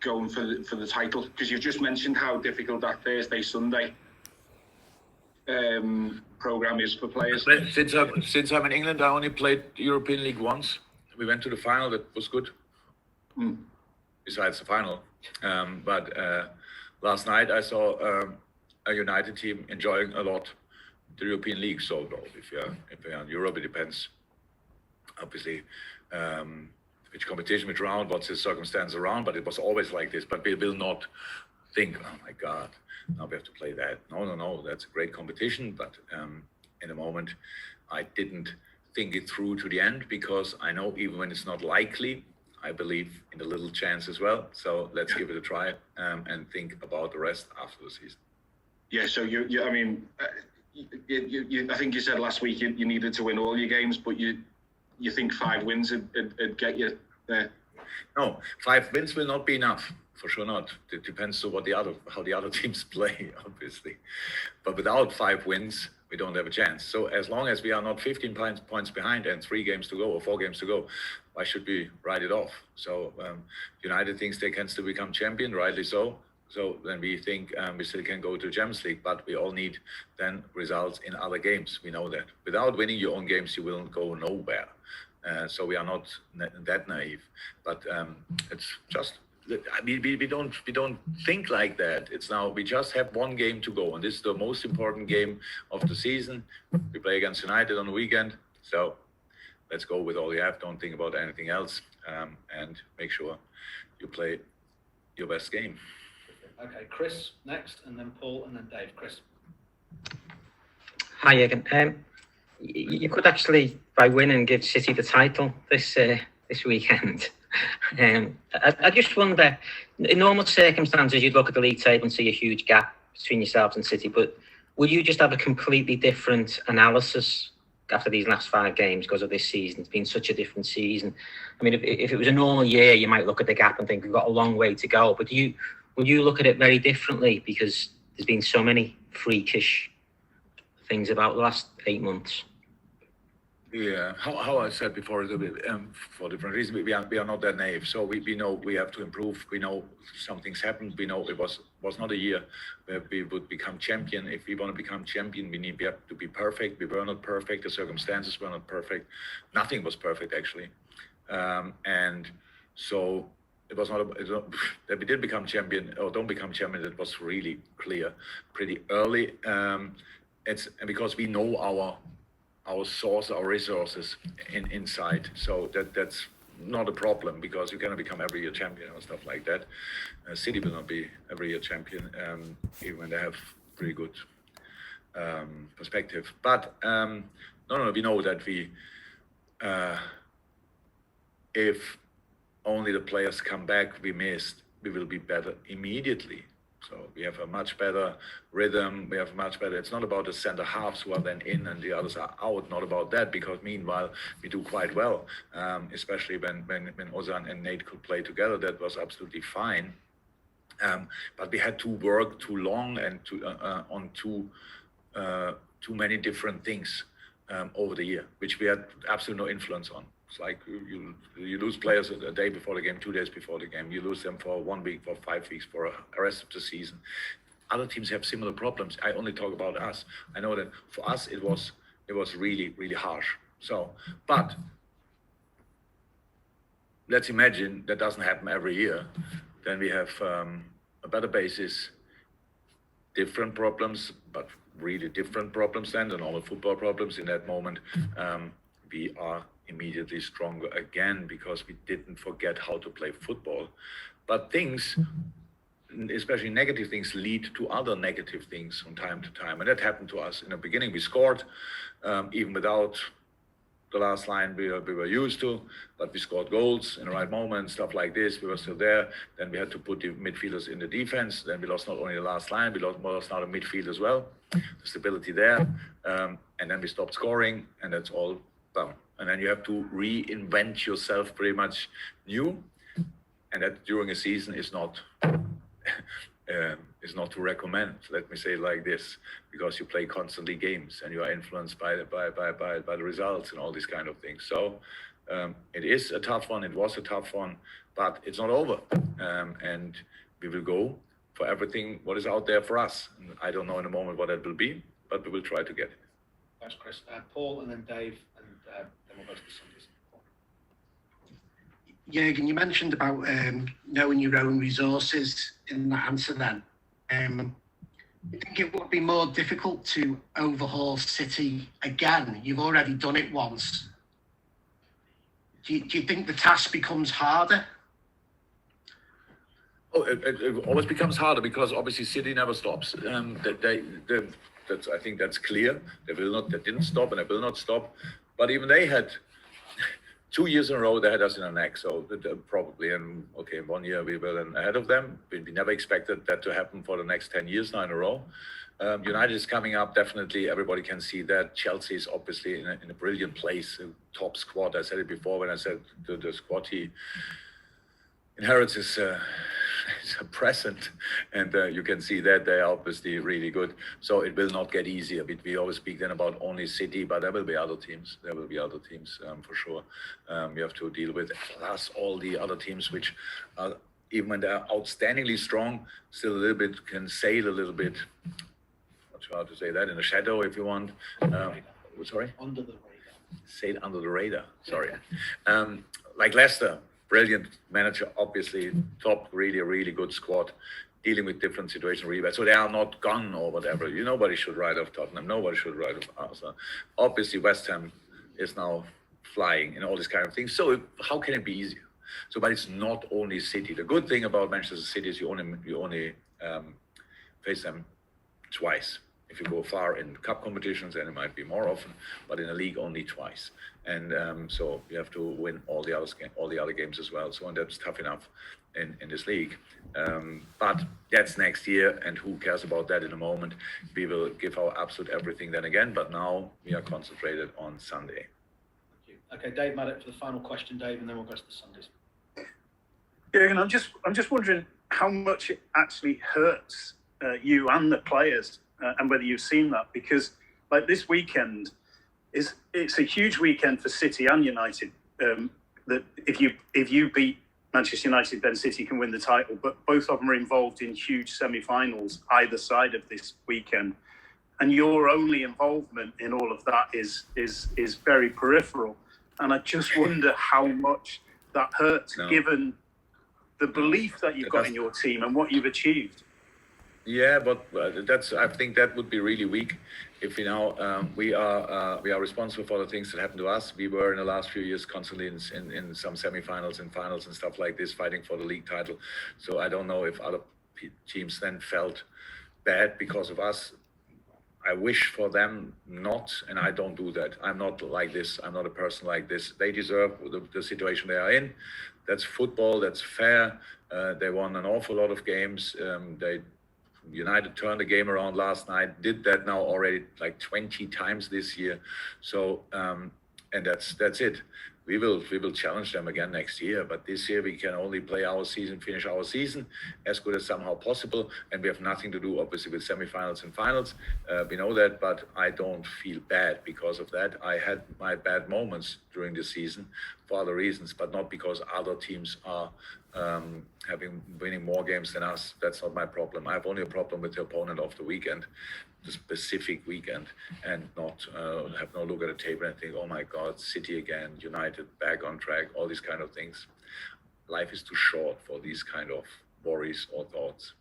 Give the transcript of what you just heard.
going for the title? Because you've just mentioned how difficult that Thursday Sunday program is for players. Since I'm in England, I only played European League once. We went to the final. That was good. Besides the final, but last night I saw a United team enjoying a lot the European League. So if you're in Europe, it depends obviously which competition, which round, what's the circumstance around. But it was always like this. But we will not think, oh my God, now we have to play that. No, that's a great competition. But in the moment, I didn't think it through to the end, because I know even when it's not likely, I believe in the little chance as well. So let's give it a try and think about the rest after the season. Yeah. So I mean, I think you said last week you needed to win all your games, but you think 5 wins would get you there? No, 5 wins will not be enough. For sure not. It depends on how the other teams play, obviously. But without 5 wins, we don't have a chance. So as long as we are not 15 points behind and 3 games to go or 4 games to go, why should we write it off? So United thinks they can still become champion, rightly so. So then we think we still can go to Champions League, but we all need then results in other games. We know that. Without winning your own games, you will go nowhere. So we are not that naive. But it's just... We don't think like that. It's now we just have 1 game to go, and this is the most important game of the season. We play against United on the weekend, so let's go with all you have. Don't think about anything else, and make sure you play your best game. Okay, Chris next, and then Paul, and then Dave. Chris. Hi, Jurgen. You could actually, by winning, give City the title this weekend. I just wonder, in normal circumstances, you'd look at the league table and see a huge gap between yourselves and City, but will you just have a completely different analysis after these last 5 games because of this season? It's been such a different season. I mean, if it was a normal year, you might look at the gap and think we've got a long way to go, but will you look at it very differently because there's been so many freakish things about the last 8 months? Yeah, how I said before, for different reasons, we are not that naive. So we know we have to improve. We know some things happened. We know it was not a year where we would become champion. If we want to become champion, we have to be perfect. We were not perfect. The circumstances were not perfect. Nothing was perfect, actually. And so it was not that we did become champion or don't become champion. It was really clear pretty early. It's because we know our source, our resources inside. So that's not a problem, because you cannot become every year champion or stuff like that. City will not be every year champion, even when they have pretty good perspective. But no, we know that if only the players come back, we will be better immediately. So we have a much better rhythm. We have much better. It's not about the center halves who are then in and the others are out. Not about that, because meanwhile we do quite well, especially when Ozan and Nate could play together. That was absolutely fine. But we had to work too long and on too many different things over the year, which we had absolutely no influence on. It's like you lose players a day before the game, 2 days before the game. You lose them for 1 week, for 5 weeks, for the rest of the season. Other teams have similar problems. I only talk about us. I know that for us it was really, really harsh. So, but let's imagine that doesn't happen every year. Then we have a better basis, different problems, but really different problems than the normal football problems. In that moment, we are immediately stronger again, because we didn't forget how to play football. But things, especially negative things, lead to other negative things from time to time. And that happened to us. In the beginning, we scored, even without the last line we were used to, but we scored goals in the right moment, stuff like this. We were still there. Then we had to put the midfielders in the defense. Then we lost not only the last line, we lost now the midfield as well. The stability there. And then we stopped scoring, and that's all done. And then you have to reinvent yourself pretty much new. And that during a season is not to recommend, let me say it like this, because you play constantly games and you are influenced by the results and all these kind of things. So It is a tough one. It was a tough one, but it's not over. And we will go for everything what is out there for us. And I don't know in a moment what that will be, but we will try to get it. Thanks, Chris. Paul, and then Dave, and then we'll go to the Sundays. Jurgen, you mentioned about knowing your own resources in that answer then. I think it would be more difficult to overhaul City again. You've already done it once. Do you think the task becomes harder? Oh, it always becomes harder because obviously City never stops. I think that's clear. They didn't stop, and they will not stop. But even they had 2 years in a row, they had us in our neck. So probably, and okay, 1 year we were then ahead of them. We never expected that to happen for the next 10 years now in a row. United is coming up, definitely. Everybody can see that. Chelsea is obviously in a brilliant place, a top squad. I said it before when I said the squad he inherits is a present, and you can see that they are obviously really good. So it will not get easier. We always speak then about only City, but there will be other teams. There will be other teams for sure. We have to deal with, plus all the other teams which are, even when they're outstandingly strong, still a little bit can sail a little bit. Not sure how to say that, in the shadow, if you want. Sorry. Under the radar. Sail under the radar. Sorry. Like Leicester. Brilliant manager, obviously, top, really good squad, dealing with different situations really bad. So they are not gone or whatever. Nobody should write off Tottenham. Nobody should write off Arsenal. Obviously, West Ham is now flying and all these kind of things. So how can it be easier? So, but it's not only City. The good thing about Manchester City is you only face them twice. If you go far in cup competitions, then it might be more often, but in a league only twice. And so you have to win all the other games as well. So and that's tough enough in this league. But that's next year, and who cares about that in a moment? We will give our absolute everything then again. But now we are concentrated on Sunday. Thank you. Okay, Dave Maddock for the final question, Dave, and then we'll go to the Sundays. Jurgen, I'm just wondering how much it actually hurts you and the players. And whether you've seen that, because like this weekend it's a huge weekend for City and United. That if you beat Manchester United, then City can win the title. But both of them are involved in huge semi-finals either side of this weekend, and your only involvement in all of that is very peripheral. And I just wonder how much that hurts, given the belief that you've got in your team and what you've achieved. Yeah, but I think that would be really weak if we are responsible for the things that happen to us. We were in the last few years constantly in some semi-finals and finals and stuff like this, fighting for the league title. So I don't know if other teams then felt bad because of us. I wish for them not, and I don't do that. I'm not like this. I'm not a person like this. They deserve the situation they are in. That's football. That's fair. They won an awful lot of games. United turned the game around last night, did that now already like 20 times this year. So, and that's it. We will challenge them again next year, but this year we can only play our season, finish our season as good as somehow possible, and we have nothing to do obviously with semi-finals and finals. We know that, but I don't feel bad because of that. I had my bad moments during the season for other reasons, but not because other teams are winning more games than us. That's not my problem. I have only a problem with the opponent of the weekend, the specific weekend, and not have no look at the table and think, oh my God, City again, United back on track, all these kind of things. Life is too short for these kind of worries or thoughts.